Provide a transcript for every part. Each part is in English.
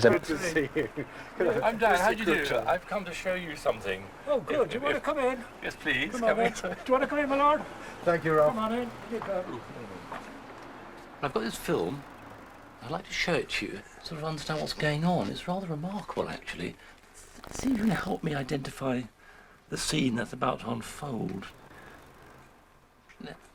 Good to see you. I'm Dan, how do you do? I've come to show you something. Oh, good. Do you want to come in? Yes, please. Come on in. Do you want to come in, my lord? Thank you, Ralph. Come on in. I've got this film. I'd like to show it to you, sort of understand what's going on. It's rather remarkable, actually. See if you can help me identify the scene that's about to unfold.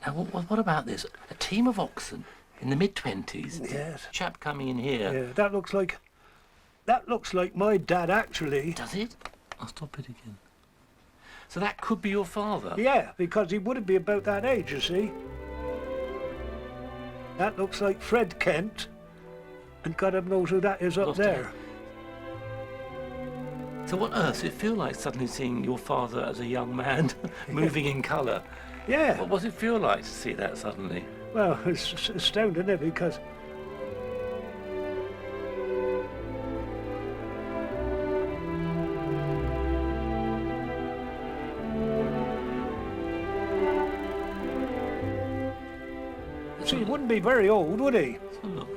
Now, what about this? A team of oxen in the mid-20s? Yes. A chap coming in here. Yeah, that looks like my dad, actually. Does it? I'll stop it again. So that could be your father? Yeah, because he wouldn't be about that age, you see. That looks like Fred Kent, and God knows who that is up there. So what on earth does it feel like suddenly seeing your father as a young man moving in colour? Yeah. What does it feel like to see that suddenly? Well, it's astounding, isn't it? Because so he wouldn't be very old, would he? So look.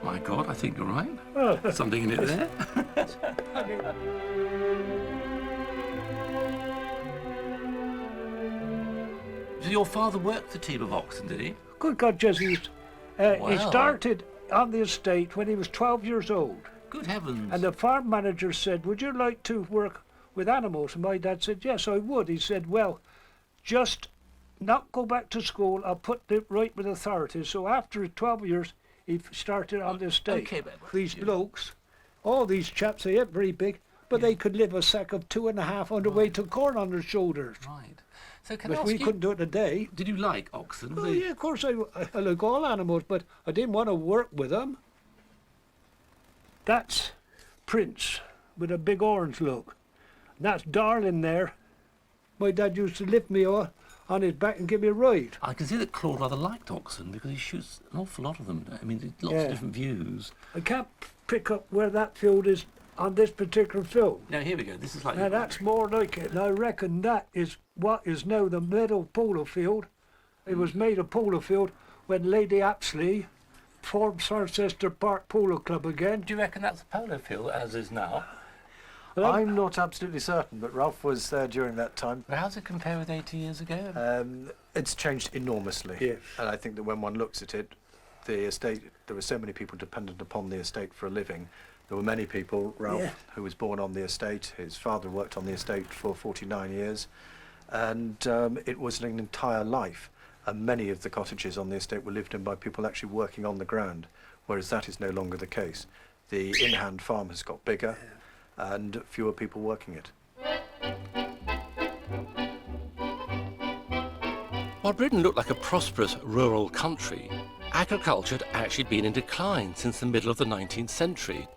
My God, I think you're right. Oh. Something in it there. So your father worked the team of oxen, did he? Good God, Jesse. He Wow. started on the estate when he was 12 years old. Good heavens. And the farm manager said, would you like to work with animals? And my dad said, yes, I would. He said, well, just not go back to school. I'll put it right with authorities. So after 12 years, he started on the estate. Okay, but these blokes, all these chaps, they ain't very big, but they could live a sack of 2.5 on the way to corn on their shoulders. Right. So can I But ask we you, couldn't do it today. did you like oxen? Oh, yeah, of course I like all animals, but I didn't want to work with them. That's Prince with a big orange look. And that's Darling there. My dad used to lift me on his back and give me a ride. I can see that Claude rather liked oxen because he shoots an awful lot of them. I mean, lots Yeah. of different views. I can't pick up where that field is on this particular film. Now, here we go. This is like... Now that's more like it, and I reckon that is what is now the middle polo field. It was made a polo field when Lady Apsley formed Sarchester Park Polo Club again. Do you reckon that's a polo field, as is now? Well, I'm not absolutely certain, but Ralph was there during that time. But how does it compare with 80 years ago? It's changed enormously. Yes. And I think that when one looks at it, the estate, there were so many people dependent upon the estate for a living. There were many people, Ralph, who was born on the estate. His father worked on the estate for 49 years. And it was an entire life. And many of the cottages on the estate were lived in by people actually working on the ground, whereas that is no longer the case. The in-hand farm has got bigger and fewer people working it. While Britain looked like a prosperous rural country, agriculture had actually been in decline since the middle of the 19th century.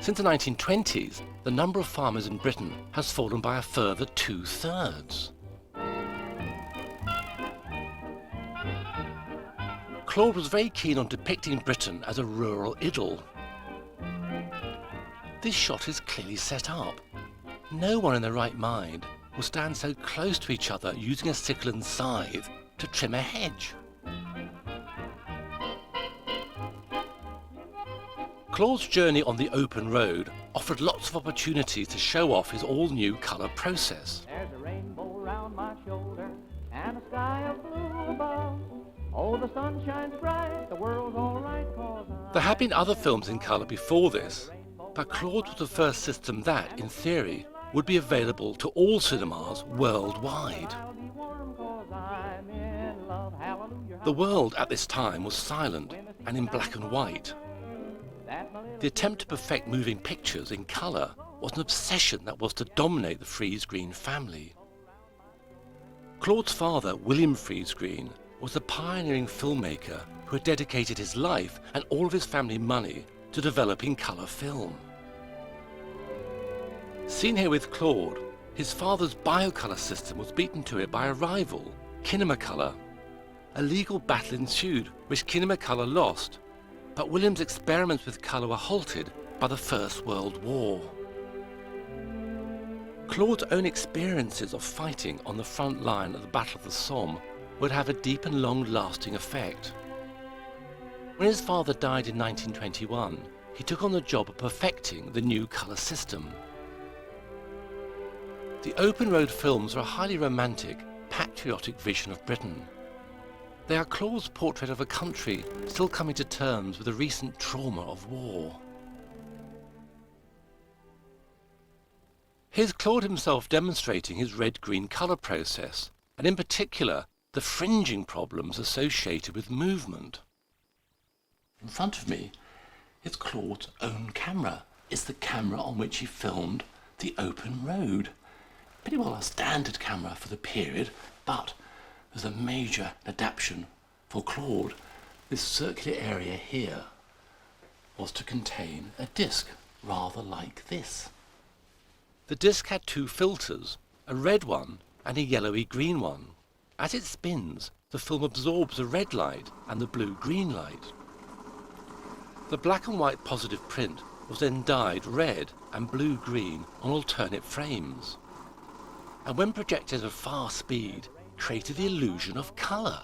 Since the 1920s, the number of farmers in Britain has fallen by a further 2/3. Claude was very keen on depicting Britain as a rural idyll. This shot is clearly set up. No one in their right mind will stand so close to each other using a sickle and scythe to trim a hedge. Claude's journey on the open road offered lots of opportunities to show off his all-new colour process. There's a rainbow round my shoulder and a sky of blue above. Oh, the sun shines bright, the world's all right, 'cause There had been other films in colour before this, but Claude was the first system that, in theory, would be available to all cinemas worldwide. I'll be warm 'cause I'm in love. Hallelujah. The world at this time was silent and in black and white. The attempt to perfect moving pictures in colour was an obsession that was to dominate the Frlese-Greene family. Claude's father, William Frlese-Greene, was a pioneering filmmaker who had dedicated his life and all of his family money to developing colour film. Seen here with Claude, his father's biocolour system was beaten to it by a rival, Kinemacolour. A legal battle ensued, which Kinemacolour lost, but William's experiments with colour were halted by the First World War. Claude's own experiences of fighting on the front line of the Battle of the Somme would have a deep and long-lasting effect. When his father died in 1921, he took on the job of perfecting the new colour system. The open road films are a highly romantic, patriotic vision of Britain. They are Claude's portrait of a country still coming to terms with the recent trauma of war. Here's Claude himself demonstrating his red-green colour process, and in particular, the fringing problems associated with movement. In front of me is Claude's own camera. It's the camera on which he filmed The Open Road. Pretty well a standard camera for the period, but there's a major adaptation for Claude. This circular area here was to contain a disc, rather like this. The disc had two filters, a red one and a yellowy green one. As it spins, the film absorbs the red light and the blue-green light. The black and white positive print was then dyed red and blue-green on alternate frames, and when projected at fast speed, created the illusion of colour.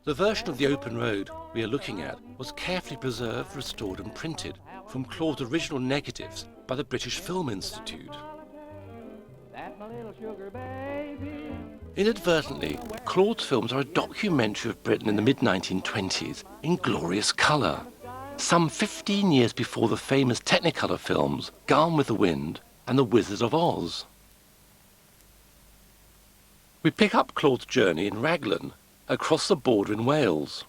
The version of The Open Road we are looking at was carefully preserved, restored and printed from Claude's original negatives by the British Film Institute. Inadvertently, Claude's films are a documentary of Britain in the mid-1920s in glorious colour, some 15 years before the famous Technicolor films Gone with the Wind and The Wizard of Oz. We pick up Claude's journey in Raglan, across the border in Wales.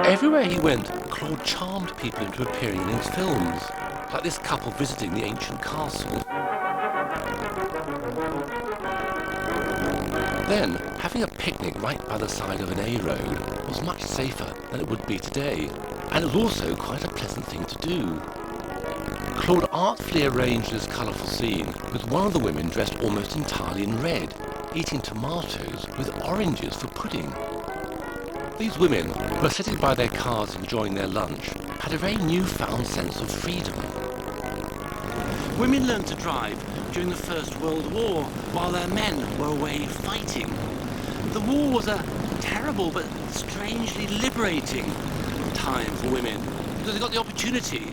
Everywhere he went, Claude charmed people into appearing in his films, like this couple visiting the ancient castle. Then, having a picnic right by the side of an A-road was much safer than it would be today, and it was also quite a pleasant thing to do. Claude artfully arranged this colourful scene with one of the women dressed almost entirely in red, eating tomatoes with oranges for pudding. These women, who were sitting by their cars enjoying their lunch, had a very newfound sense of freedom. Women learned to drive during the First World War while their men were away fighting. The war was a terrible but strangely liberating time for women because they got the opportunity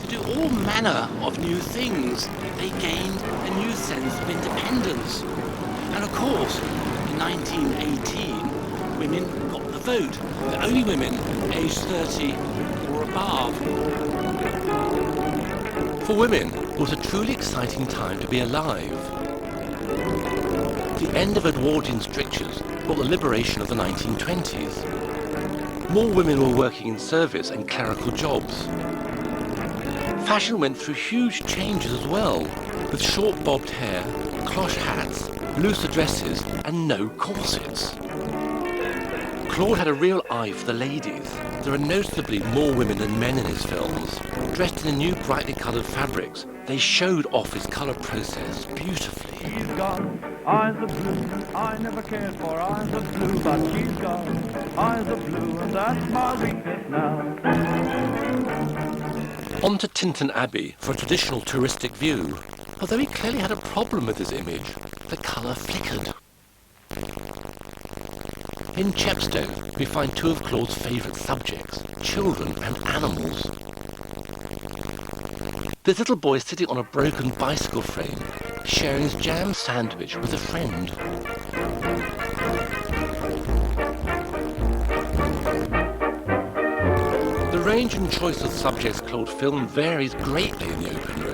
to do all manner of new things. They gained a new sense of independence. And of course, in 1918, women got the vote. The only women aged 30 or above. For women, it was a truly exciting time to be alive. The end of Edwardian strictures brought the liberation of the 1920s. More women were working in service and clerical jobs. Fashion went through huge changes as well, with short bobbed hair, cloche hats, looser dresses and no corsets. Claude had a real eye for the ladies. There are noticeably more women than men in his films. Dressed in the new brightly coloured fabrics, they showed off his colour process beautifully. She's got eyes of blue, I never cared for eyes of blue, but she's got eyes of blue, and that's my weakness now. On to Tintern Abbey for a traditional touristic view. Although he clearly had a problem with his image, the colour flickered. In Chepstow, we find two of Claude's favourite subjects, children and animals. This little boy is sitting on a broken bicycle frame, sharing his jam sandwich with a friend. The range and choice of subjects Claude filmed varies greatly in The Open Road.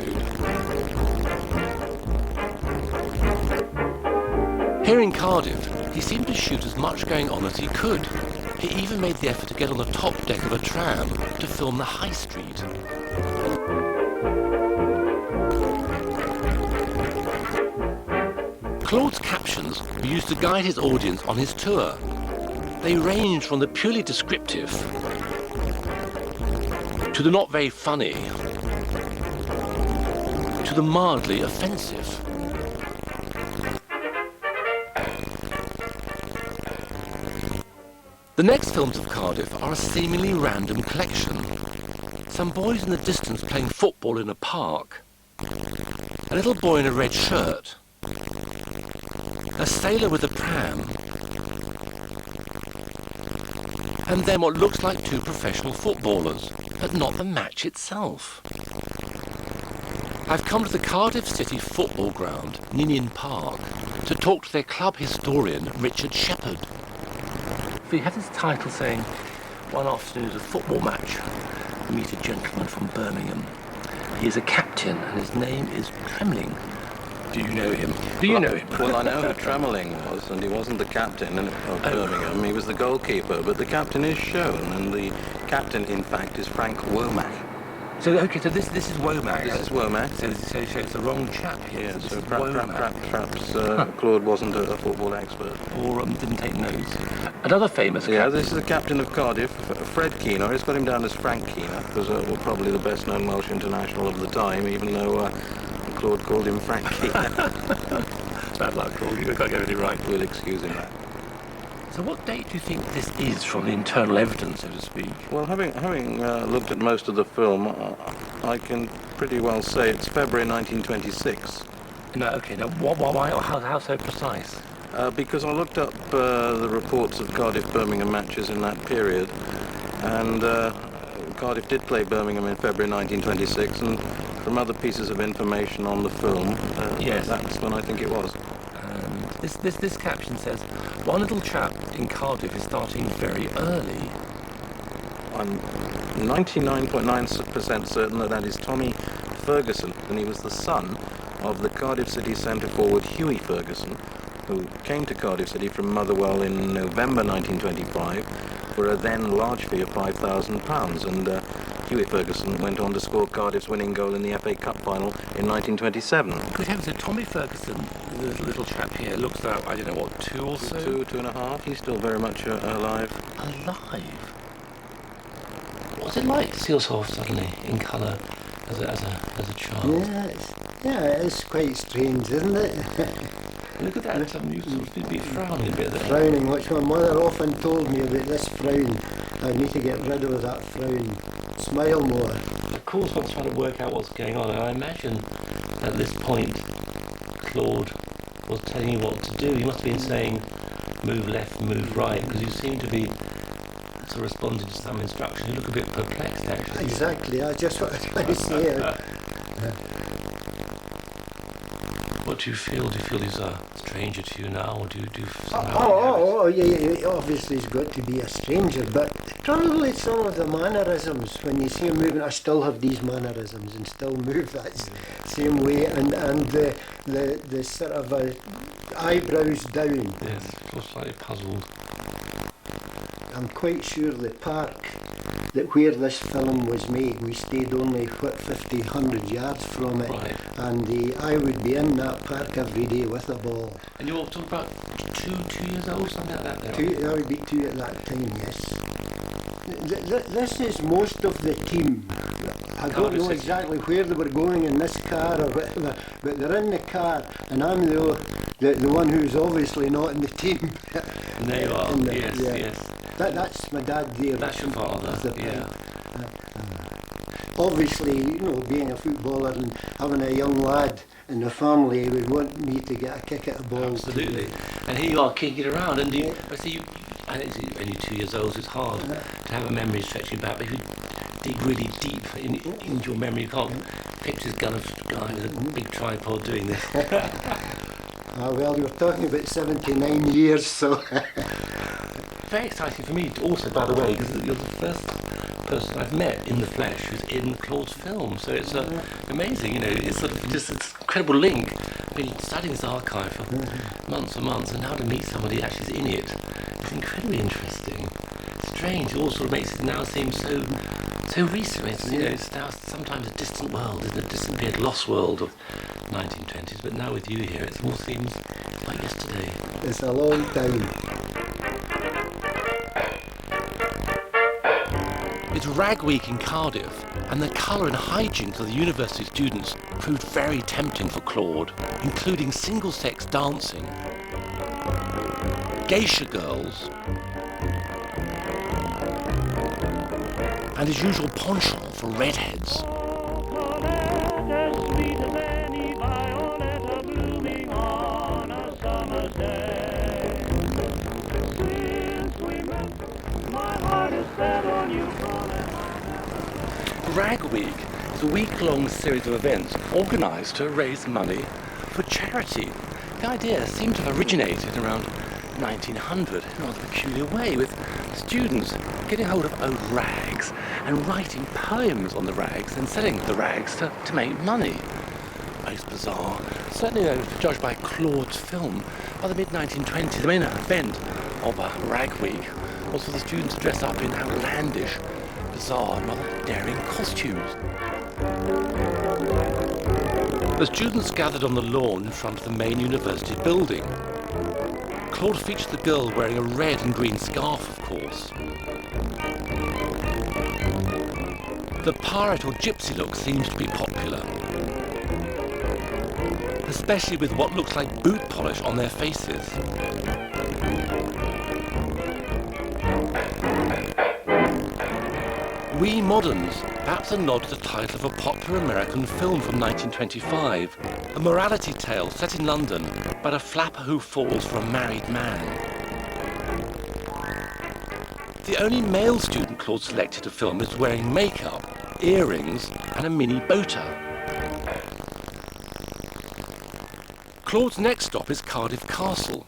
Here in Cardiff, he seemed to shoot as much going on as he could. He even made the effort to get on the top deck of a tram to film the high street. Claude's captions were used to guide his audience on his tour. They ranged from the purely descriptive to the not very funny to the mildly offensive. The next films of Cardiff are a seemingly random collection. Some boys in the distance playing football in a park. A little boy in a red shirt. A sailor with a pram. and then what looks like two professional footballers, but not the match itself. I've come to the Cardiff City football ground, Ninian Park, to talk to their club historian, Richard Shepherd. We have this title saying, "One afternoon is a football match. We meet a gentleman from Birmingham. He is a captain and his name is Tremling." Do you know him? Do you know him? Well, I know who Tremling was, and he wasn't the captain of Birmingham. He was the goalkeeper, but the captain is shown, and the captain, in fact, is Frank Womack. So, okay, so this is Womack. This is Womack. So it's the wrong chap here. Yeah, This so is perhaps Claude wasn't a football expert. Or didn't take notes. Another famous Yeah, captain. this is the captain of Cardiff, Fred Keane. I just got him down as Frank Keane, because probably the best-known Welsh international of the time, even though Claude called him Frank Keane. Bad luck, Claude. You can't get it right. We'll excuse him. So what date do you think this is from the internal evidence, so to speak? Well, having looked at most of the film, I can pretty well say it's February 1926. No, okay, now why, how so precise? Because I looked up the reports of Cardiff-Birmingham matches in that period, and Cardiff did play Birmingham in February 1926, and from other pieces of information on the film, Yes. that's when I think it was. This caption says, "One little chap in Cardiff is starting very early." I'm 99.9% certain that is Tommy Ferguson, and he was the son of the Cardiff City centre forward Hughie Ferguson, who came to Cardiff City from Motherwell in November 1925 for a then large fee of £5,000, and Hughie Ferguson went on to score Cardiff's winning goal in the FA Cup final in 1927. Good heavens, so Tommy Ferguson, the little chap here, looks like, I don't know what, two or so? Two and a half. He's still very much alive. Alive? What's it like to see yourself suddenly in colour as a child? Yeah, it's quite strange, isn't it? Look at that, you sort of be frowning a bit there. Frowning, which my mother often told me about this frown. I need to get rid of that frown. Smile more. Of course, one's trying to work out what's going on, and I imagine at this point Claude was telling you what to do. He must have been saying, move left, move right, because you seem to be sort of responding to some instruction. You look a bit perplexed, actually. Exactly, that's just what I was trying to say. What do you feel? Do you feel he's a stranger to you now, or do you somehow... Yeah, obviously he's got to be a stranger, but probably some of the mannerisms, when you see him moving, I still have these mannerisms and still move that same way, and the sort of eyebrows down. Yes, feel slightly puzzled. I'm quite sure the park that where this film was made, we stayed only 50, 100 yards from it, Right. and I would be in that park every day with a ball. And you're talking about two years old, something like that there? I would be 2 at that time, yes. This is most of the team. I don't know exactly where they were going in this car or whatever, but they're in the car, and I'm the one who's obviously not in the team. And there you are, yes. That's my dad there. That's your father, yeah. Obviously, being a footballer and having a young lad in the family, he would want me to get a kick at the ball. Absolutely. And here you are kicking it around, and I see I know it's only 2 years old, so it's hard to have a memory stretching back, but if you dig really deep into your memory, you can't picture this guy with a big tripod doing this. Well, you're talking about 79 years, so... Very exciting for me also, by the way, because you're the first person I've met in the flesh who's in Claude's film, so it's amazing, it's sort of just this incredible link. I've been studying this archive for months and months, and now to meet somebody who actually is in it, it's incredibly interesting. Strange, it all sort of makes it now seem so recent. It's now sometimes a distant world, isn't it? A disappeared, lost world of 1920s, but now with you here, it all seems like yesterday. It's a long time. It's Rag Week in Cardiff, and the colour and hijinks of the university students proved very tempting for Claude, including single-sex dancing, geisha girls, and his usual penchant for redheads. My heart Rag Week is a week-long series of events organised to raise money for charity. The idea seemed to have originated around 1900 in a rather peculiar way, with students getting hold of old rags and writing poems on the rags and selling the rags to make money. Most bizarre. Certainly, though, judged by Claude's film, by the mid-1920s, the main event of Rag Week was for the students to dress up in outlandish, bizarre and rather daring costumes. The students gathered on the lawn in front of the main university building. Claude featured the girl wearing a red and green scarf, of course. The pirate or gypsy look seems to be popular, especially with what looks like boot polish on their faces. We Moderns, perhaps a nod to the title of a popular American film from 1925, a morality tale set in London about a flapper who falls for a married man. The only male student Claude selected to film is wearing makeup, earrings and a mini boater. Claude's next stop is Cardiff Castle,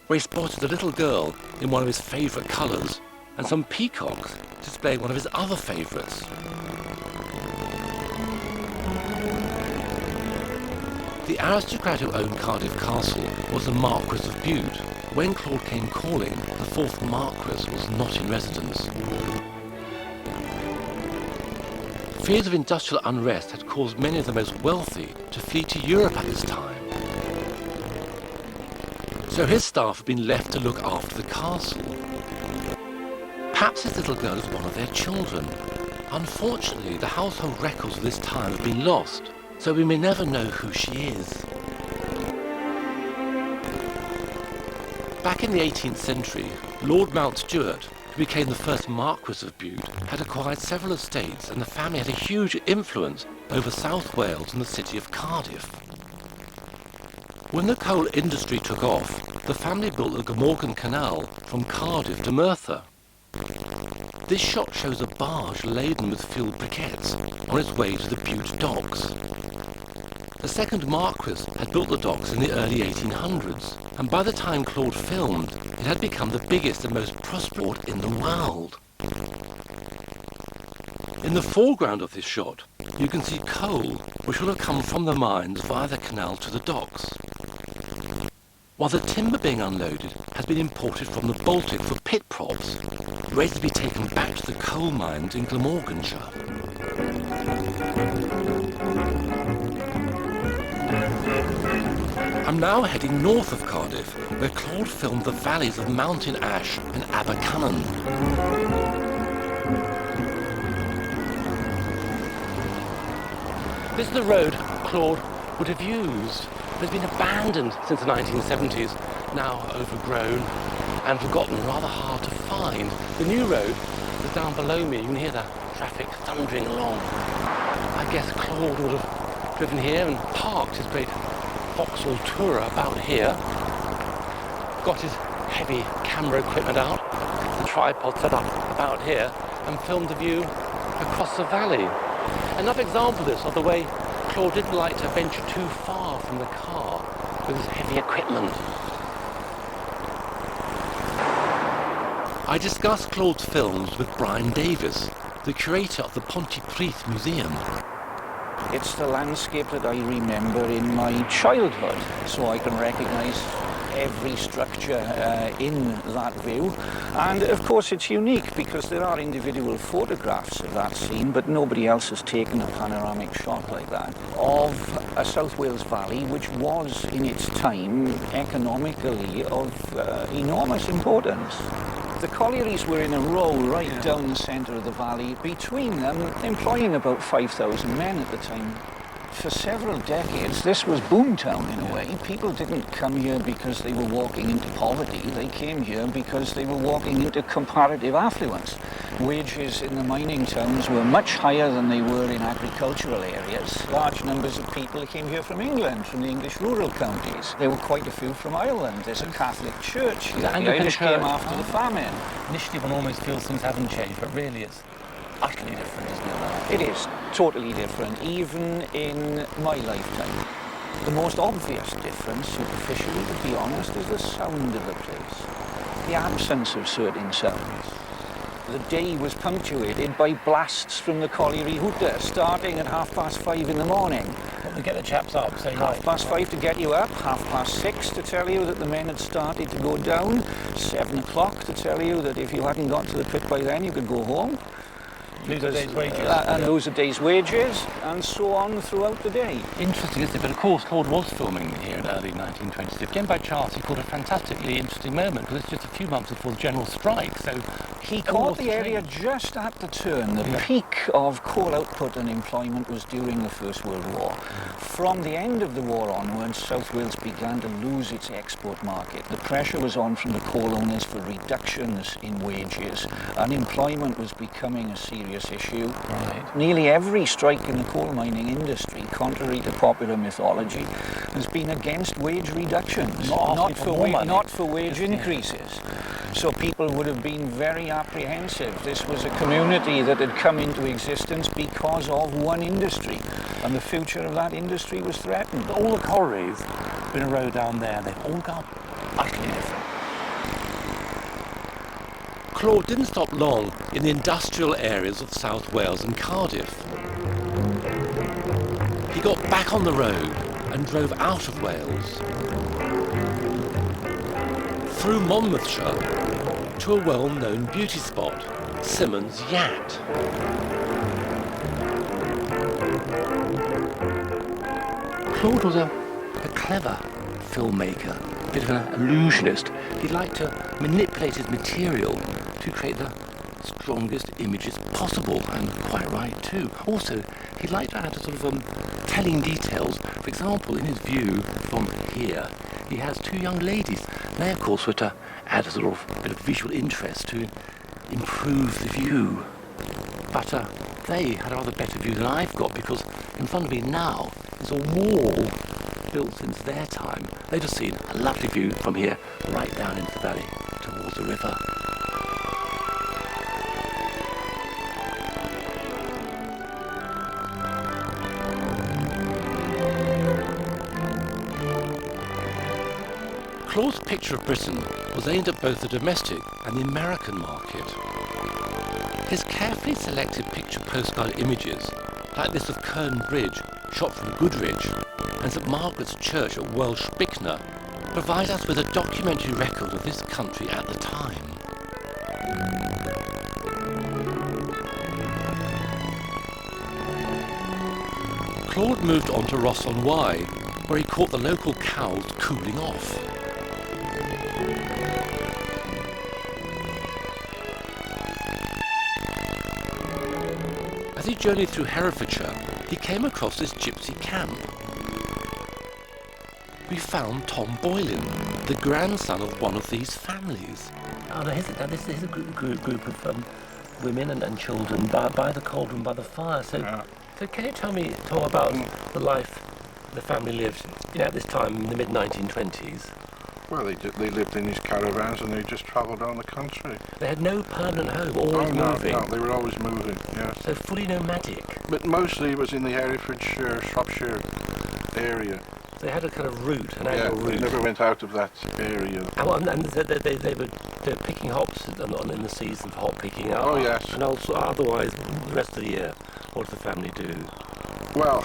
where he spotted a little girl in one of his favourite colours and some peacocks displaying one of his other favourites. The aristocrat who owned Cardiff Castle was the Marquis of Bute. When Claude came calling, the fourth Marquis was not in residence. Fears of industrial unrest had caused many of the most wealthy to flee to Europe at this time. So his staff had been left to look after the castle. Perhaps this little girl is one of their children. Unfortunately, the household records of this time have been lost, so we may never know who she is. Back in the 18th century, Lord Mountstuart, who became the first Marquis of Bute, had acquired several estates, and the family had a huge influence over South Wales and the city of Cardiff. When the coal industry took off, the family built the Glamorgan Canal from Cardiff to Merthyr. This shot shows a barge laden with filled briquettes on its way to the Bute docks. The second Marquis had built the docks in the early 1800s, and by the time Claude filmed, it had become the biggest and most prosperous port in the world. In the foreground of this shot, you can see coal, which will have come from the mines via the canal to the docks, while the timber being unloaded has been imported from the Baltic for pit props, ready to be taken back to the coal mines in Glamorganshire. I'm now heading north of Cardiff, where Claude filmed the valleys of Mountain Ash and Abercynon. This is the road Claude would have used. It's been abandoned since the 1970s, now overgrown and forgotten, rather hard to find. The new road is down below me. You can hear the traffic thundering along. I guess Claude would have driven here and parked his great Vauxhall Tourer about here, got his heavy camera equipment out, the tripod set up about here, and filmed the view across the valley. Another example of this, of the way Claude didn't like to venture too far from the car with his heavy equipment. I discussed Claude's films with Brian Davis, the curator of the Pontypridd Museum. It's the landscape that I remember in my childhood, so I can recognise every structure in that view. And of course it's unique because there are individual photographs of that scene, but nobody else has taken a panoramic shot like that of a South Wales valley which was in its time economically of enormous importance. The collieries were in a row right down the centre of the valley, between them employing about 5,000 men at the time. For several decades, this was boomtown in a way. People didn't come here because they were walking into poverty. They came here because they were walking into comparative affluence. Wages in the mining towns were much higher than they were in agricultural areas. Large numbers of people came here from England, from the English rural counties. There were quite a few from Ireland. There's a Catholic church here. The Irish came after the famine. Initially one almost feels things haven't changed, but really it's utterly different, isn't it? It is totally different, even in my lifetime. The most obvious difference, superficially to be honest, is the sound of the place. The absence of certain sounds. The day was punctuated by blasts from the colliery hooter, starting at 5:30 in the morning. Well, to get the chaps up, say 5:30 to get you up, 6:30 to tell you that the men had started to go down, 7 o'clock to tell you that if you hadn't got to the pit by then you could go home. Lose a day's wages. And lose a day's wages, and so on throughout the day. Interesting, isn't it? But of course, Claude was filming here in early 1920s. Again, by chance, he caught a fantastically interesting moment because it's just a few months before the general strike. So he caught the area just at the turn. The peak of coal output and employment was during the First World War. From the end of the war onwards, South Wales began to lose its export market. The pressure was on from the coal owners for reductions in wages. Unemployment was becoming a serious issue. Right. Nearly every strike in the coal mining industry, contrary to popular mythology, has been against wage reductions, not for wage increases. So people would have been very apprehensive. This was a community that had come into existence because of one industry, and the future of that industry was threatened. All the collieries in a row down there, they've all gone utterly different. Claude didn't stop long in the industrial areas of South Wales and Cardiff. He got back on the road and drove out of Wales, through Monmouthshire to a well-known beauty spot, Simmons Yacht. Claude was a clever filmmaker, a bit of an illusionist. He liked to manipulate his material to create the strongest images possible, and quite right too. Also, he liked to add a sort of telling details. For example, in his view from here, he has two young ladies. They, of course, were to add a sort of bit of visual interest to improve the view. But they had a rather better view than I've got, because in front of me now is a wall built since their time. They've just seen a lovely view from here right down into the valley towards the river. Claude's picture of Britain was aimed at both the domestic and the American market. His carefully selected picture postcard images, like this of Kern Bridge, shot from Goodridge, and St Margaret's Church at Welsh Bicknor, provide us with a documentary record of this country at the time. Claude moved on to Ross-on-Wye, where he caught the local cows cooling off. As he journeyed through Herefordshire, he came across this gypsy camp. We found Tom Boylan, the grandson of one of these families. This is a group of women and children by the cauldron, by the fire. So can you tell me, Tom, about the life the family lived at this time in the mid-1920s? Well, they lived in these caravans and they just travelled around the country. They had no permanent home, always moving? No, they were always moving, yes. So fully nomadic? But mostly it was in the Herefordshire, Shropshire area. So they had a kind of route, an annual route? They never went out of that area. And they were picking hops in the season for hop picking? Oh, yes. And also otherwise, the rest of the year, what did the family do? Well,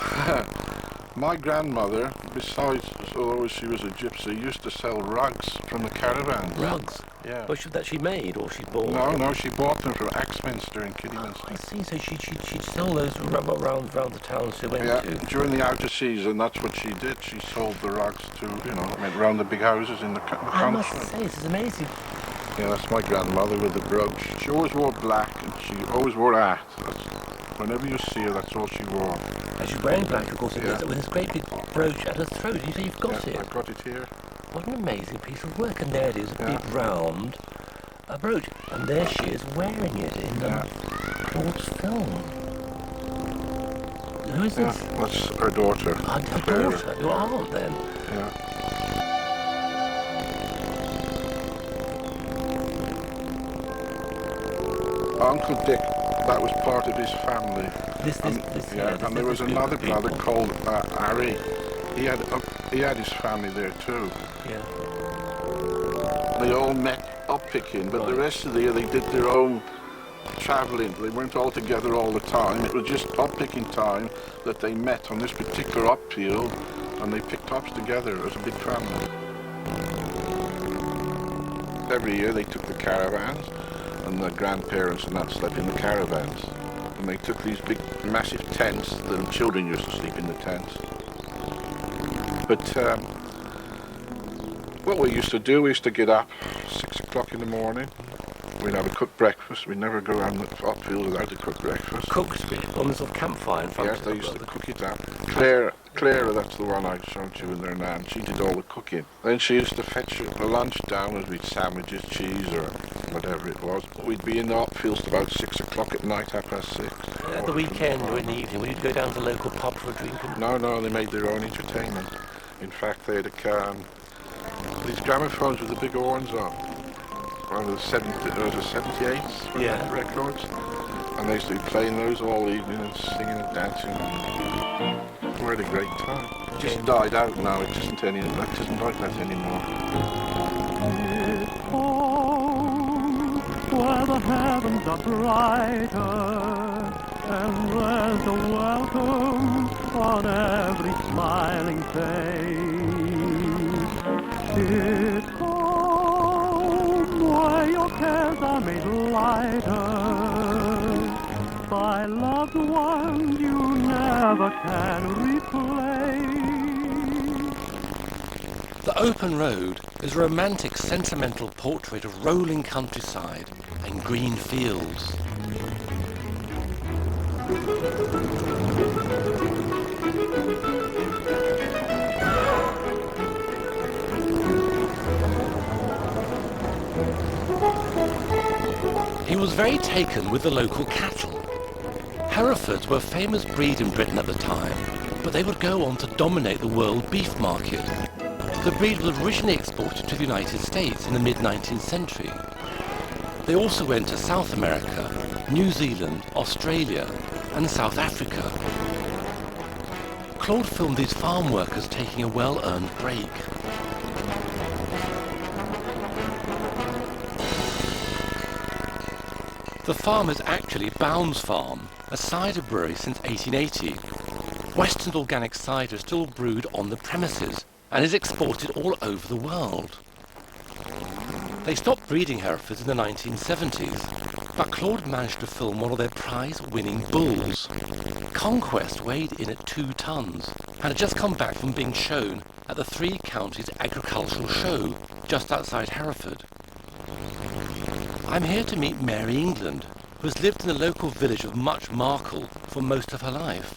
my grandmother, besides, although she was a gypsy, used to sell rugs from the caravans. Rugs? Yeah. Well, that she made or she bought? No, she bought them from Axminster in Kidderminster. Oh, I see. So she'd sell those around the towns she went to? During the outer season, that's what she did. She sold the rugs to, went around the big houses in the country. I must say, this is amazing. Yeah, that's my grandmother with the brooch. She always wore black and she always wore a hat. Whenever you see her, that's all she wore. And she's wearing black, of course, with this great big brooch at her throat. You say you've got it? I've got it here. What an amazing piece of work. And there it is, a big round A brooch. And there she is wearing it in Claude's film. Who is this? That's her daughter. Her daughter. Your aunt then? Yeah. Uncle Dick, that was part of his family. And there was another brother called Harry. He had his family there too. Yeah. They all met up picking, but the rest of the year they did their own travelling. They weren't all together all the time. It was just up picking time that they met on this particular up field, and they picked ups together as a big family. Every year they took the caravans, and the grandparents and that slept in the caravans. And they took these big, massive tents. The children used to sleep in the tents. But what we used to do, we used to get up 6 o'clock in the morning. We'd have a cooked breakfast. We'd never go around the upfield without a cooked breakfast. Cooked on this campfire in front Yes, of they used to cook it up. Clara, that's the one I showed you in there now, and she did all the cooking. Then she used to fetch the lunch down as we'd sandwiches, cheese, or whatever it was. We'd be in the upfields about 6 o'clock at night, 6:30. At the weekend or in the evening, we'd go down to the local pub for a drink. No, they made their own entertainment. In fact, they had these gramophones with the big horns on. One of the 78s records. And they used to be playing those all evening and singing and dancing. We had a great time. It just died out now. It isn't like that anymore. It's home where the heavens are brighter, and there's a welcome on every smiling face. It's home where your cares are made lighter by loved ones you never can replace. The Open Road is a romantic, sentimental portrait of rolling countryside and green fields. He was very taken with the local cattle. Herefords were a famous breed in Britain at the time, but they would go on to dominate the world beef market. The breed was originally exported to the United States in the mid-19th century. They also went to South America, New Zealand, Australia, and South Africa. Claude filmed these farm workers taking a well-earned break. The farm is actually Bounds Farm, a cider brewery since 1880. Western organic cider is still brewed on the premises and is exported all over the world. They stopped breeding Herefords in the 1970s, but Claude managed to film one of their prize-winning bulls. Conquest weighed in at 2 tons and had just come back from being shown at the Three Counties Agricultural Show just outside Hereford. I'm here to meet Mary England, who has lived in the local village of Much Markle for most of her life.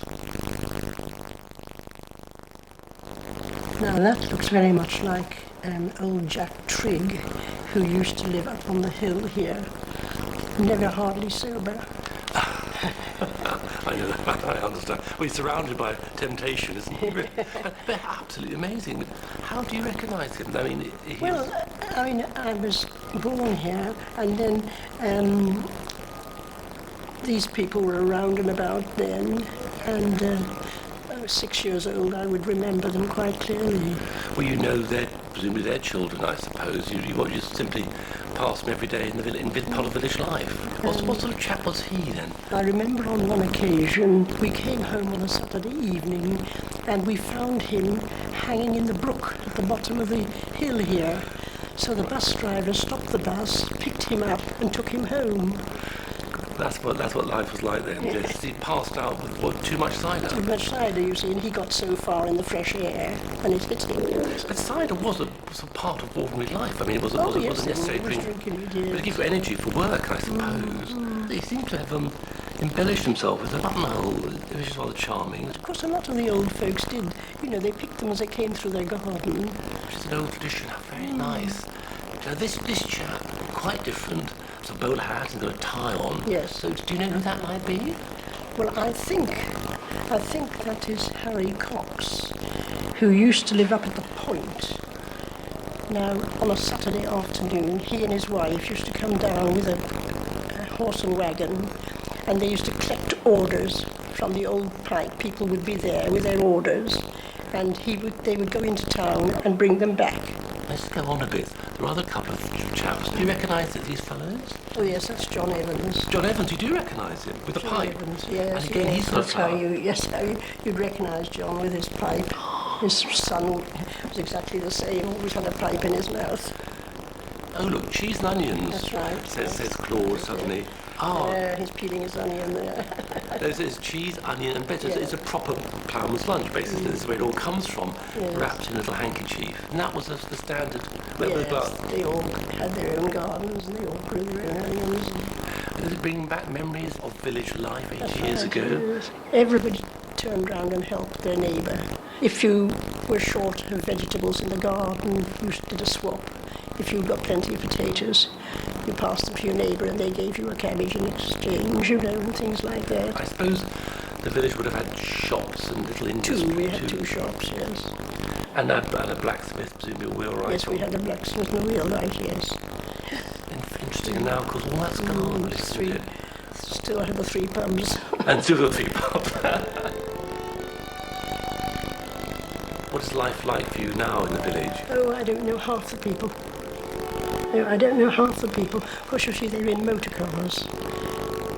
Now that looks very much like old Jack Trigg, who used to live up on the hill here, never hardly sober. I know that, I understand. Well, he's surrounded by temptation, isn't he? They're absolutely amazing. How do you recognise him? I mean, I was born here, and then these people were around and about then, and I was 6 years old. I would remember them quite clearly. Well, you know, presumably their children, I suppose. You just simply pass them every day in part of village life. What sort of chap was he then? I remember on one occasion we came home on a Saturday evening and we found him hanging in the brook at the bottom of the hill here. So the bus driver stopped the bus, picked him up and took him home. That's what life was like then. Yes. He passed out with too much cider. Too much cider, you see, and he got so far in the fresh air, and it hit him. But cider was a part of ordinary life. I mean, it was a necessary drink. But it gave you energy for work, I suppose. He seemed to have embellished himself with a buttonhole, which is rather charming. Of course, a lot of the old folks did. You know, they picked them as they came through their garden. Which is an old tradition. Very nice. Now, this chap, quite different. It's a bowler hat and got a tie on. Yes. So do you know who that might be? Well, I think that is Harry Cox, who used to live up at the Point. Now, on a Saturday afternoon, he and his wife used to come down with a horse and wagon, and they used to collect orders from the old pike. People would be there with their orders, and they would go into town and bring them back. Let's go on a bit. There are a couple of chaps. Do you recognise these fellows? Oh yes, that's John Evans. John Evans, you do recognise him with the John pipe. Evans, yes. And again, yes, he's got a that's how flower. you'd recognise John with his pipe. His son was exactly the same. Always had a pipe in his mouth. Oh look, cheese and onions. That's right. Says Claude suddenly. Oh, He's peeling his onion there. there's cheese, onion, and better. Yeah. It's a proper ploughman's lunch, basically. This is where it all comes from, Yes. wrapped in a little handkerchief. And that was the standard. Yes, they all had their own gardens and they all grew their own onions. And does it bring back memories of village life 80 years ago? Everybody turned round and helped their neighbour. If you were short of vegetables in the garden, you did a swap. If you'd got plenty of potatoes, you passed them to your neighbour and they gave you a cabbage in exchange, you know, and things like that. I suppose the village would have had shops and little industries. We had two shops, yes. And a blacksmith, presumably a wheelwright. Yes, we had a blacksmith and a wheelwright, yes. Interesting. And now, of course, all that's gone. Three. Still have the 3 pubs. And still the 3 pubs. What is life like for you now in the village? Oh, I don't know half the people. No, I don't know half the people. Of course, you see, they're in motor cars,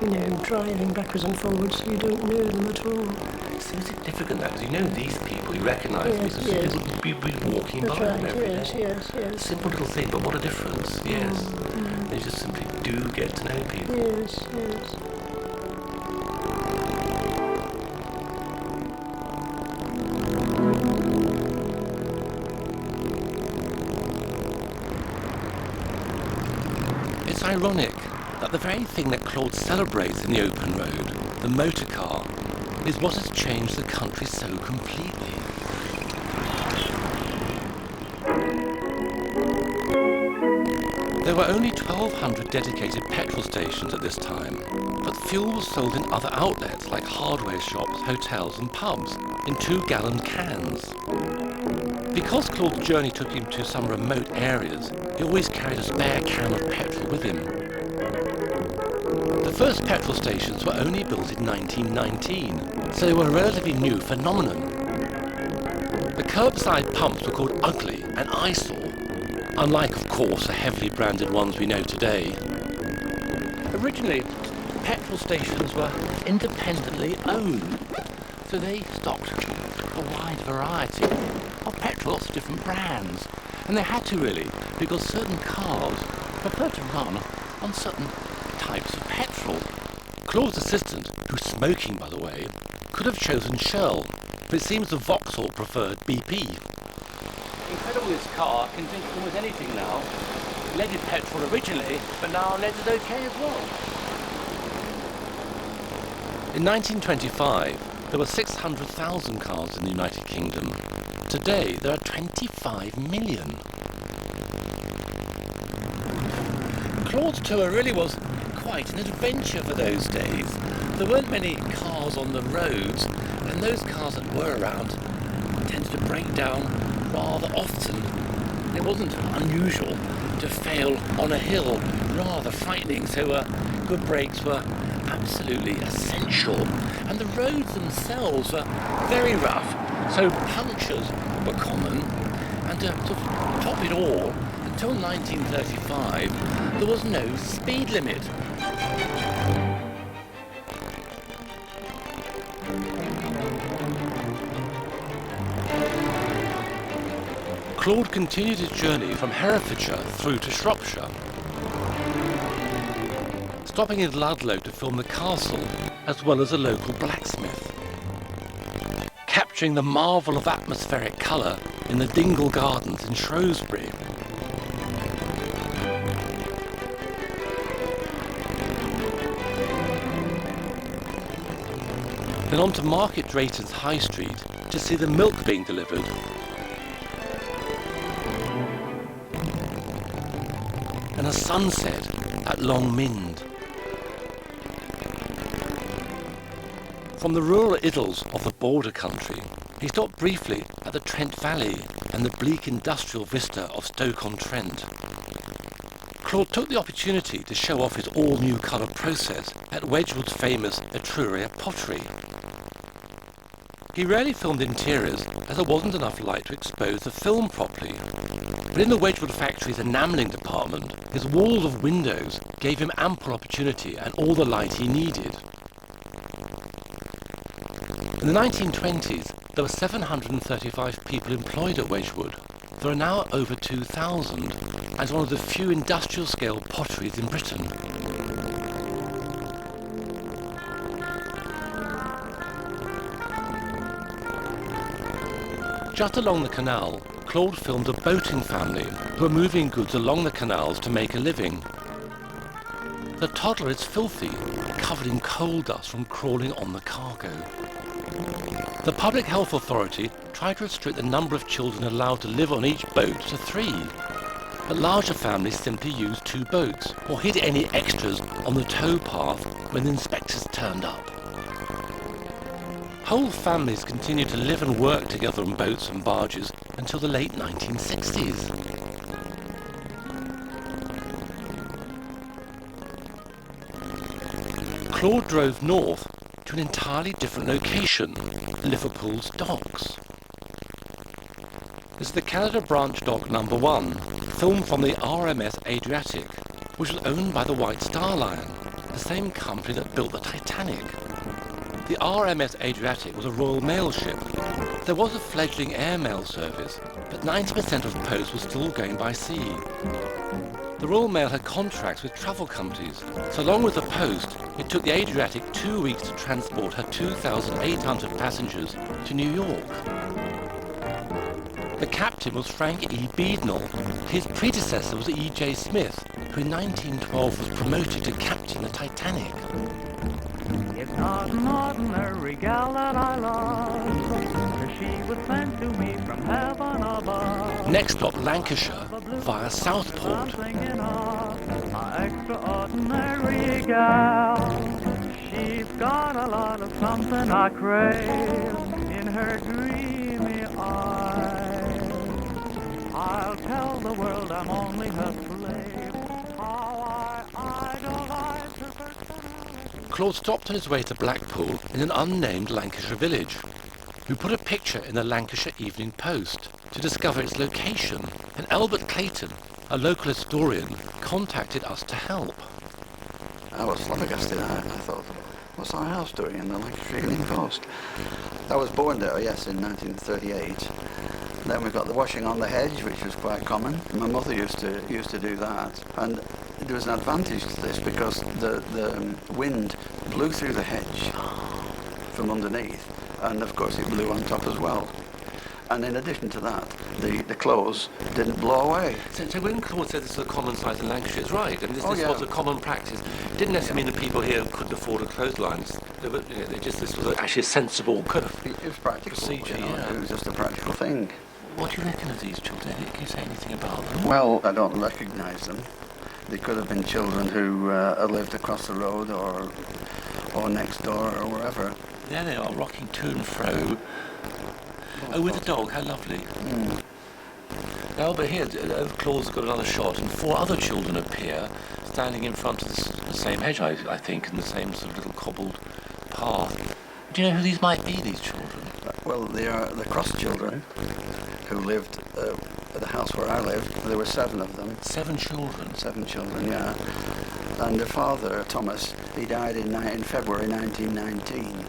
you know, driving backwards and forwards, so you don't know them at all. It's so significant that, because you know these people, you recognise them, so yes. people would be walking That's by right, them every yes, day. yes. Simple little thing, but what a difference, yes. They just simply do get to know people. Yes, yes. It's ironic that the very thing that Claude celebrates in the open road, the motor car, is what has changed the country so completely. There were only 1,200 dedicated petrol stations at this time, but fuel was sold in other outlets like hardware shops, hotels and pubs in 2-gallon cans. Because Claude's journey took him to some remote areas, he always carried a spare can of petrol with him. The first petrol stations were only built in 1919, so they were a relatively new phenomenon. The curbside pumps were called ugly and eyesore, unlike, of course, the heavily branded ones we know today. Originally, petrol stations were independently owned, so they stocked a wide variety of petrol, lots of different brands. And they had to really, because certain cars preferred to run on certain types of petrol. Claude's assistant, who's smoking by the way, could have chosen Shell, but it seems the Vauxhall preferred BP. Incredible, this car can drink almost anything now. Leaded petrol originally, but now lead is okay as well. In 1925, there were 600,000 cars in the United Kingdom. Today, there are 25 million. Claude's tour really was quite an adventure for those days. There weren't many cars on the roads, and those cars that were around tended to break down rather often. It wasn't unusual to fail on a hill, rather frightening, so good brakes were absolutely essential. And the roads themselves were very rough, so punctures were common. And to sort of top it all, until 1935, there was no speed limit. Claude continued his journey from Herefordshire through to Shropshire, stopping in Ludlow to film the castle, as well as a local blacksmith, capturing the marvel of atmospheric colour in the Dingle Gardens in Shrewsbury. Then on to Market Drayton's High Street to see the milk being delivered. And a a sunset at Long Mynd. From the rural idyls of the border country, he stopped briefly at the Trent Valley and the bleak industrial vista of Stoke-on-Trent. Claude took the opportunity to show off his all-new colour process at Wedgwood's famous Etruria pottery. He rarely filmed interiors as there wasn't enough light to expose the film properly. But in the Wedgwood factory's enamelling department, his walls of windows gave him ample opportunity and all the light he needed. In the 1920s, there were 735 people employed at Wedgwood. There are now over 2,000, and it's one of the few industrial-scale potteries in Britain. Just along the canal, Claude filmed a boating family who are moving goods along the canals to make a living. The toddler is filthy, covered in coal dust from crawling on the cargo. The Public Health Authority tried to restrict the number of children allowed to live on each boat to 3, but larger families simply used 2 boats or hid any extras on the tow path when the inspectors turned up. Whole families continued to live and work together on boats and barges until the late 1960s. Claude drove north to an entirely different location, Liverpool's docks. This is the Canada Branch Dock No. 1, filmed from the RMS Adriatic, which was owned by the White Star Line, the same company that built the Titanic. The RMS Adriatic was a Royal Mail ship. There was a fledgling airmail service, but 90% of post was still going by sea. The Royal Mail had contracts with travel companies, so along with the post, it took the Adriatic 2 weeks to transport her 2,800 passengers to New York. The captain was Frank E. Beadnell. His predecessor was E.J. Smith, who in 1912 was promoted to captain the Titanic. It's not an ordinary gal that I love, for she was sent to me from heaven above. Next stop, Lancashire, via Southport. My extraordinary gal, she's got a lot of something I crave in her dreamy eyes. I'll tell the world I'm only her slave, how I idolize her. Claude stopped on his way to Blackpool in an unnamed Lancashire village, who put a picture in the Lancashire Evening Post to discover its location, and Albert Clayton, a local historian, contacted us to help. I was flabbergasted. I thought, what's our house doing in the Lancashire Evening Post? I was born there, yes, in 1938. Then we've got the washing on the hedge, which was quite common. My mother used to do that, and there was an advantage to this because the wind blew through the hedge from underneath, and of course it blew on top as well. And in addition to that, the clothes didn't blow away. So when Claude said this was a common sight in Lancashire, it's right. I mean, this was a common practice. It didn't necessarily mean that people here couldn't afford a clotheslines. This was actually a sensible kind of it was practical procedure. It was just a practical thing. What do you reckon of these children? Can you say anything about them? Well, I don't recognise them. They could have been children who lived across the road or next door or wherever. There they are, rocking to and fro. Oh, with the dog, how lovely. Mm. Now, but here, Claude's got another shot, and 4 other children appear, standing in front of the same hedge, I think, and the same sort of little cobbled path. Do you know who these might be, these children? Well, they are the Cross children who lived at the house where I lived. There were 7 of them. 7 children? 7 children, yeah. And their father, Thomas, he died in February 1919.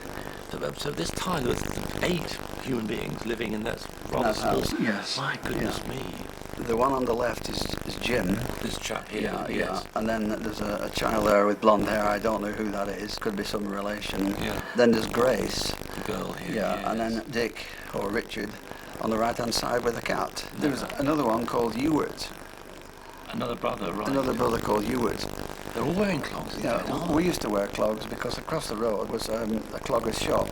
So this time there was 8 human beings living in that rather small... Yes. My goodness me. The one on the left is Jim. This chap here, yeah, yes. Yeah. And then there's a child there with blonde hair. I don't know who that is. Could be some relation. Yeah. Then there's Grace. The girl here. Yeah. Yes. And then Dick, or Richard, on the right-hand side with the cat. There's another one called Ewart. Another brother, right. Another brother called Ewart. They're all wearing clogs. Yeah, we used to wear clogs because across the road was a clogger's shop.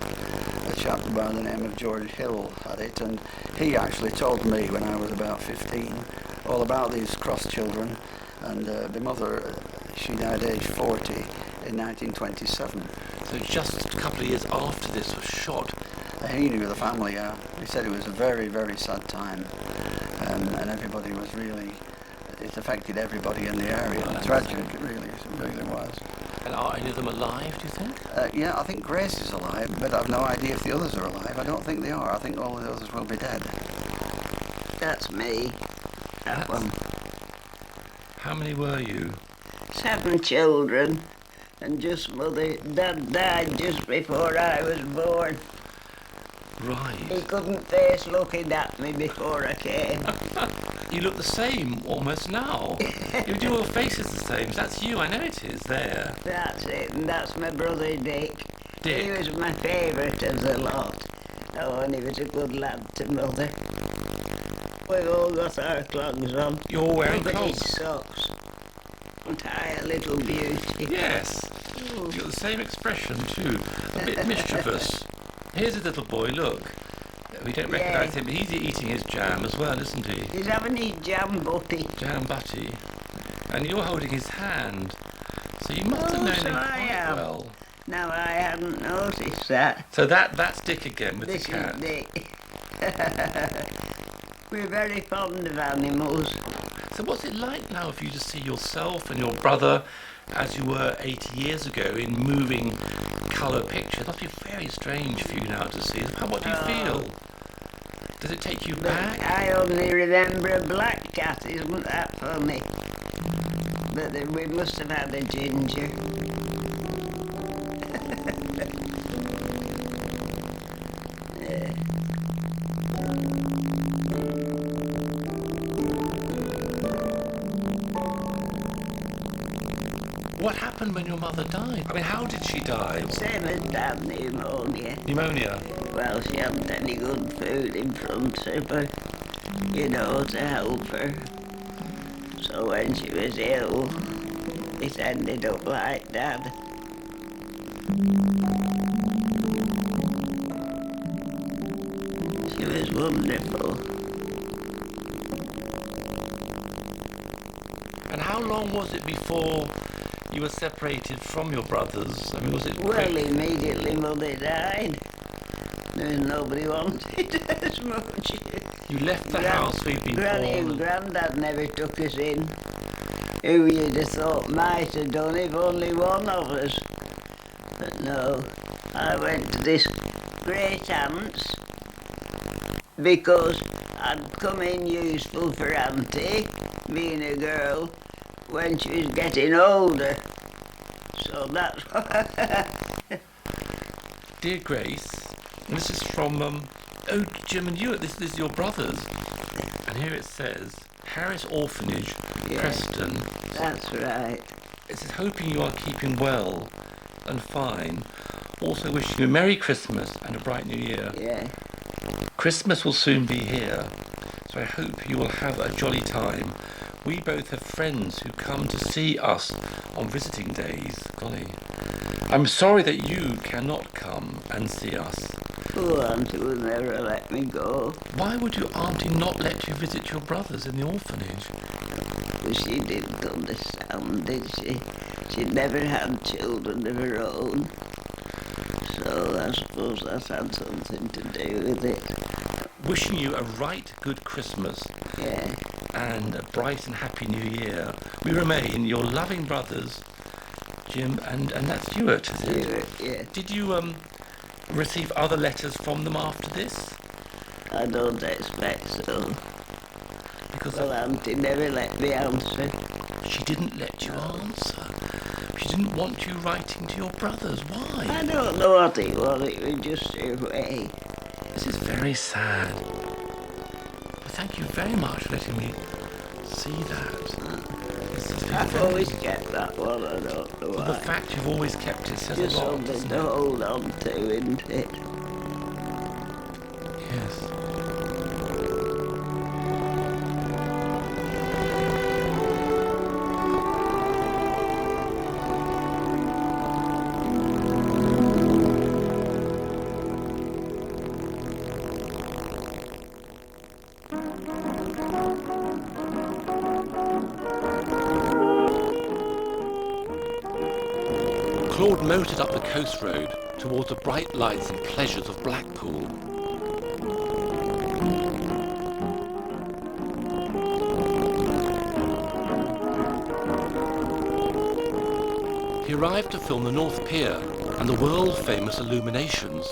A chap by the name of George Hill had it, and he actually told me when I was about 15 all about these cross children, And the mother, she died aged 40 in 1927. So just a couple of years after this was shot. He knew the family, yeah. He said it was a very, very sad time. And everybody was really, it affected everybody in the area. Tragic, it really was. And are any of them alive, do you think? Yeah, I think Grace is alive, but I've no idea if the others are alive. I don't think they are. I think all the others will be dead. That's me. That one. How many were you? 7 children, and just mother. Dad died just before I was born. Right. He couldn't face looking at me before I came. You look the same almost now. Your face is the same. That's you, I know it is, there. That's it, and that's my brother Dick. Dick? He was my favourite of the lot. Oh, and he was a good lad to mother. We've all got our clogs on. You're all wearing Look at clogs? his socks. Aren't I a little beauty? Yes. You've got the same expression too. A bit mischievous. Here's a little boy, look. We don't recognise him, but he's eating his jam as well, isn't he? He's having his jam butty. Jam butty. And you're holding his hand. So you must have known him quite well. No, I hadn't noticed that. So that's Dick again with This the cat. is Dick. We're very fond of animals. So what's it like now for you to see yourself and your brother as you were 80 years ago in moving colour pictures? It must be very strange for you now to see. What do you feel? Does it take you back? I only remember a black cat, isn't that funny? But we must have had a ginger. Yeah. What happened when your mother died? I mean, how did she die? Same as Dad, pneumonia. Pneumonia? Well, she hadn't any good food in front of her, to help her. So when she was ill, it ended up like Dad. She was wonderful. And how long was it before you were separated from your brothers? I mean, was it Well, quick? immediately Mother died. There was nobody wanted as much. You left the house we'd been Granny born. and Grandad never took us in. Who you'd have thought might have done if only one of us. But no, I went to this great aunt's because I'd come in useful for Auntie, being a girl, when she was getting older. So that's what... Dear Grace, and this is from, oh, Jim and you, this is your brothers. And here it says, Harris Orphanage, Preston. That's right. It says, hoping you are keeping well and fine. Also wishing you a Merry Christmas and a bright New Year. Yeah. Christmas will soon be here, so I hope you will have a jolly time. We both have friends who come to see us on visiting days. Golly. I'm sorry that you cannot come and see us. Poor Auntie will never let me go. Why would your auntie not let you visit your brothers in the orphanage? Well, she didn't understand, did she? She'd never had children of her own. So I suppose that had something to do with it. Wishing you a right good Christmas. Yeah. And a bright and happy New Year. We remain your loving brothers, Jim and that's Stuart, is it? Stuart, yeah. Did you receive other letters from them after this? I don't expect so. Because Auntie never let me answer. She didn't let you answer. She didn't want you writing to your brothers. Why? I don't know what it was. It was just her way. This is very sad. But thank you very much for letting me see that. I've always kept that one. I don't know why. The fact you've always kept it says just a lot. something to hold on to, isn't it? Yes. Claude motored up the coast road towards the bright lights and pleasures of Blackpool. He arrived to film the North Pier and the world-famous illuminations.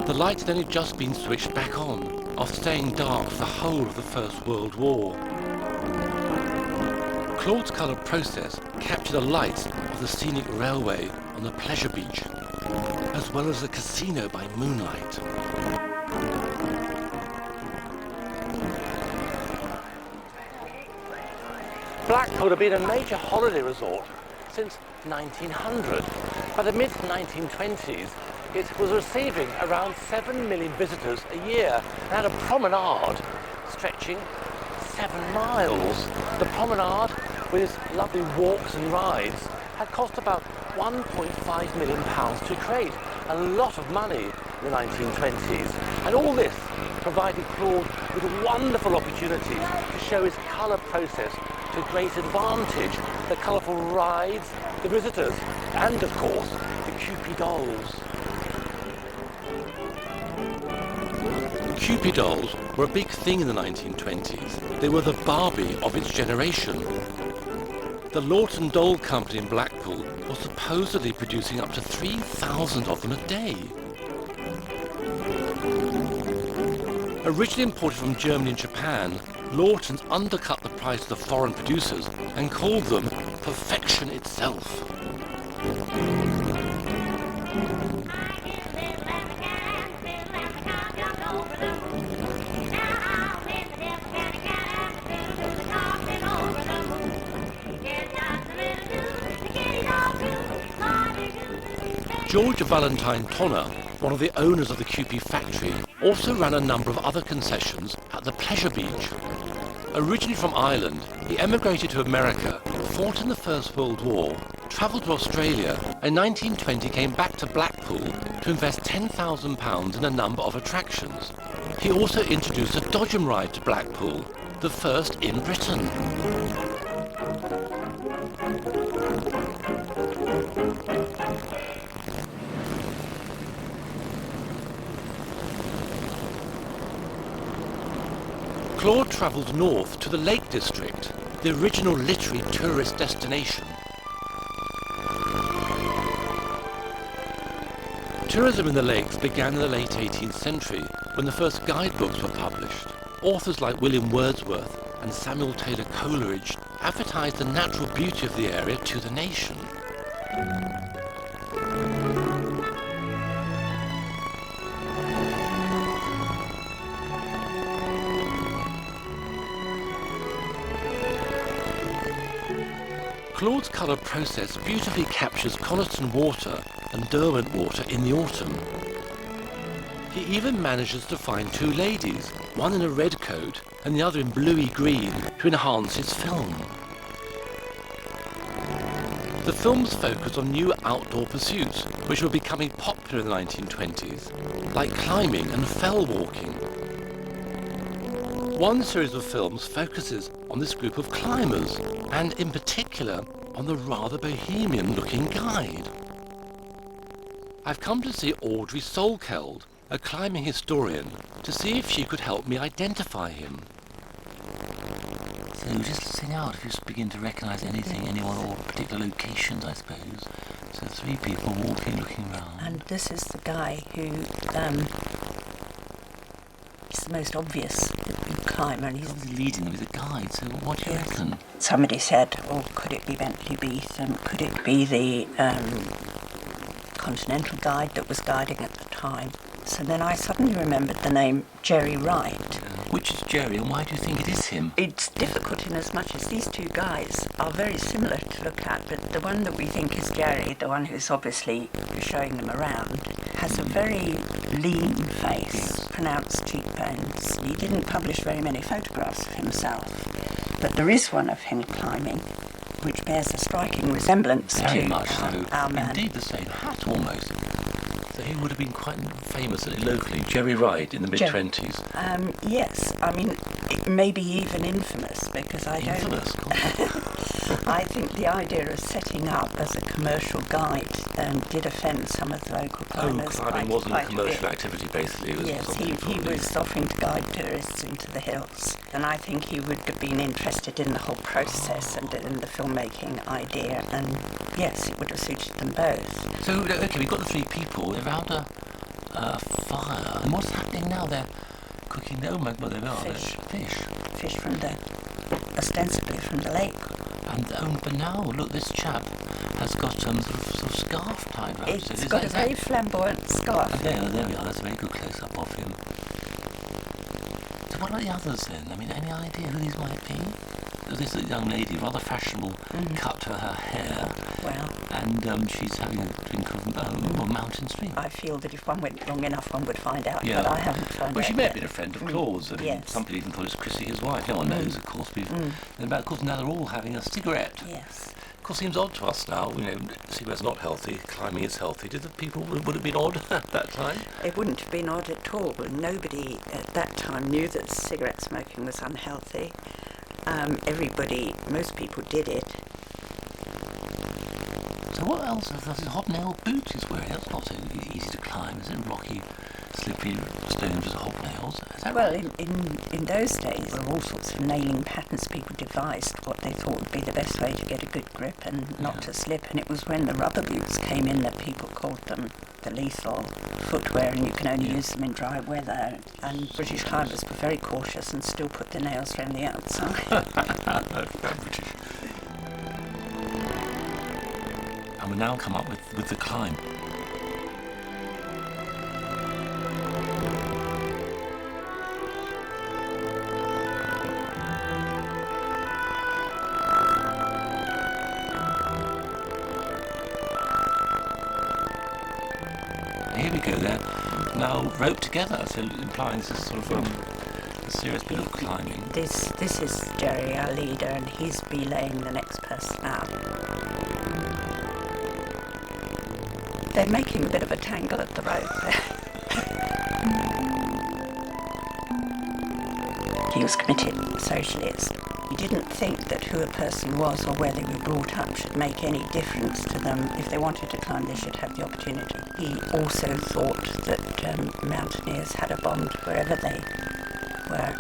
The lights had only just been switched back on, after staying dark for the whole of the First World War. Claude's colour process captured the lights of the scenic railway on the pleasure beach, as well as the casino by moonlight. Blackpool had been a major holiday resort since 1900. By the mid-1920s, it was receiving around 7 million visitors a year and had a promenade stretching 7 miles. The promenade, with its lovely walks and rides, had cost about £1.5 million to create. A lot of money in the 1920s. And all this provided Claude with wonderful opportunities to show his colour process to great advantage. The colourful rides, the visitors, and of course, the Cupid dolls. Cupid dolls were a big thing in the 1920s. They were the Barbie of its generation. The Lawton Doll Company in Blackpool was supposedly producing up to 3,000 of them a day. Originally imported from Germany and Japan, Lawtons undercut the price of the foreign producers and called them perfection itself. George Valentine Tonner, one of the owners of the Cupid factory, also ran a number of other concessions at the pleasure beach. Originally from Ireland, he emigrated to America, fought in the First World War, travelled to Australia, and in 1920 came back to Blackpool to invest £10,000 in a number of attractions. He also introduced a dodgem ride to Blackpool, the first in Britain. Claude travelled north to the Lake District, the original literary tourist destination. Tourism in the lakes began in the late 18th century when the first guidebooks were published. Authors like William Wordsworth and Samuel Taylor Coleridge advertised the natural beauty of the area to the nation. Claude's colour process beautifully captures Coniston water and Derwent water in the autumn. He even manages to find 2 ladies, one in a red coat and the other in bluey green, to enhance his film. The films focus on new outdoor pursuits, which were becoming popular in the 1920s, like climbing and fell walking. One series of films focuses on this group of climbers, and in particular on the rather bohemian-looking guide. I've come to see Audrey Solkeld, a climbing historian, to see if she could help me identify him. So just sing out if you begin to recognise anything, anyone, or particular locations, I suppose. So 3 people walking, looking round. And this is the guy who is the most obvious climber, and he's leading them with a guide. So what do you reckon? Somebody said, "Oh, could it be Bentley Beath? And could it be the Continental Guide that was guiding at the time?" So then I suddenly remembered the name Jerry Wright. Which is Jerry, and why do you think it is him? It's difficult in as much as these 2 guys are very similar to look at, but the one that we think is Jerry, the one who's obviously showing them around, has a very lean face, pronounced cheekbones. He didn't publish very many photographs of himself, but there is one of him climbing, which bears a striking resemblance very to much so. our man. Indeed, the same hat almost. So he would have been quite famous locally, Jerry Wright, in the mid-20s. Yes, I mean, maybe even infamous, because I don't. I think the idea of setting up as a commercial guide did offend some of the local climbers. Climbing wasn't a commercial activity, basically. It was yes, he was offering to guide tourists into the hills, and I think he would have been interested in the whole process and in the filmmaking idea, and yes, it would have suited them both. So, okay, we've got the three people around a fire, and what's happening now? They're cooking their own, well, they are. Fish from ostensibly from the lake. But now, look, this chap has got sort of scarf tied around it. It's got a very flamboyant scarf. There we are, that's a very good close-up of him. So what about the others then? I mean, any idea who these might be? This young lady, rather fashionable, cut to her hair. Well. And she's having a drink of Mountain Stream. I feel that if one went long enough, one would find out, yeah. But I haven't found out. Well, she may have been a friend of Claude's. I mean, yes. Some people even thought it was Chrissy, his wife. No one knows, of course. And of course, now they're all having a cigarette. Yes. Of course, it seems odd to us now. You know, cigarettes not healthy, climbing is healthy. Did the people, would have been odd at that time? It wouldn't have been odd at all. Nobody at that time knew that cigarette smoking was unhealthy. Most people did it. So what else? There's hobnail boots he's wearing. That's not so easy to climb, is it? Rocky, slippery stones with hobnails. Is that well, right? in those days, there were all sorts of nailing patterns. People devised what they thought would be the best way to get a good grip and not to slip. And it was when the rubber boots came in that people called them the lethal footwear, and you can only use them in dry weather. And British climbers were very cautious and still put their nails around the outside. British. And we now come up with the climb. Here we go, they're now roped together, so implying this is sort of a serious bit of climbing. This is Jerry, our leader, and he's belaying the next person out. They're making a bit of a tangle at the rope. He was committed socialist. He didn't think that who a person was or where they were brought up should make any difference to them. If they wanted to climb, they should have the opportunity. He also thought that mountaineers had a bond wherever they were.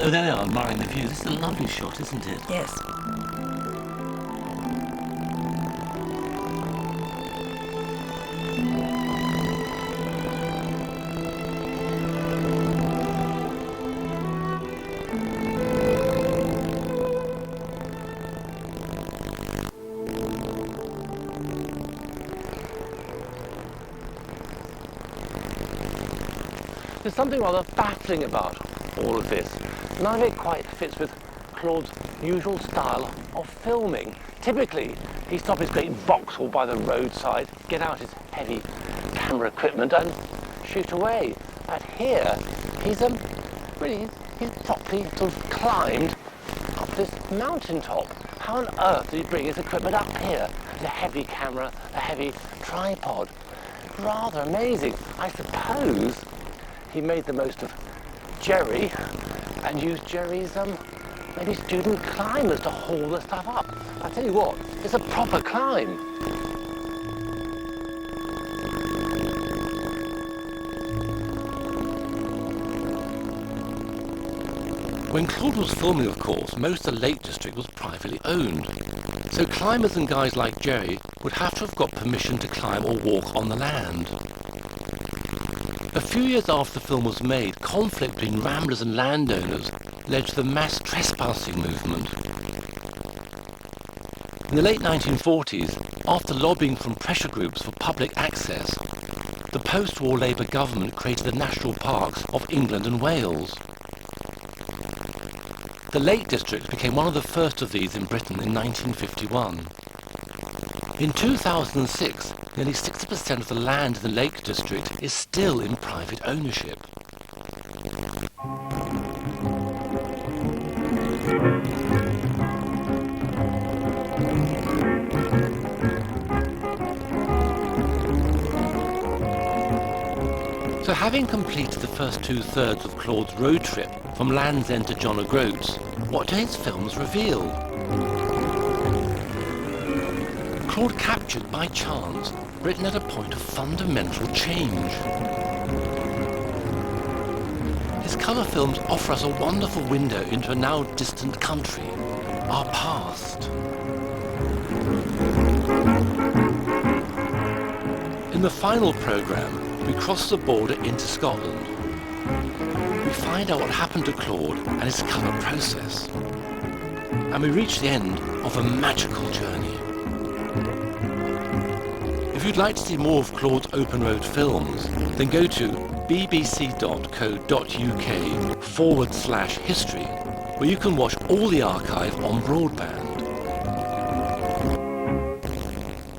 Oh, there they are, admiring the view. This is a lovely shot, isn't it? Yes. There's something rather baffling about all of this. None of it quite fits with Claude's usual style of filming. Typically, he'd stop his great Vauxhall by the roadside, get out his heavy camera equipment and shoot away. But here, he's properly sort of climbed up this mountaintop. How on earth did he bring his equipment up here? A heavy camera, a heavy tripod. Rather amazing. I suppose he made the most of Jerry and used Jerry's maybe student climbers to haul the stuff up. I tell you what, it's a proper climb. When Claude was filming, of course, most of the Lake District was privately owned. So climbers and guys like Jerry would have to have got permission to climb or walk on the land. A few years after the film was made, conflict between ramblers and landowners led to the mass trespassing movement. In the late 1940s, after lobbying from pressure groups for public access, the post-war Labour government created the national parks of England and Wales. The Lake District became one of the first of these in Britain in 1951. In 2006, nearly 60% of the land in the Lake District is still in private ownership. So having completed the first 2/3 of Claude's road trip from Land's End to John O'Groats, what do his films reveal? Claude captured, by chance, Britain at a point of fundamental change. His colour films offer us a wonderful window into a now distant country, our past. In the final programme, we cross the border into Scotland. We find out what happened to Claude and his colour process. And we reach the end of a magical journey. If you'd like to see more of Claude's open road films, then go to bbc.co.uk/history, where you can watch all the archive on broadband.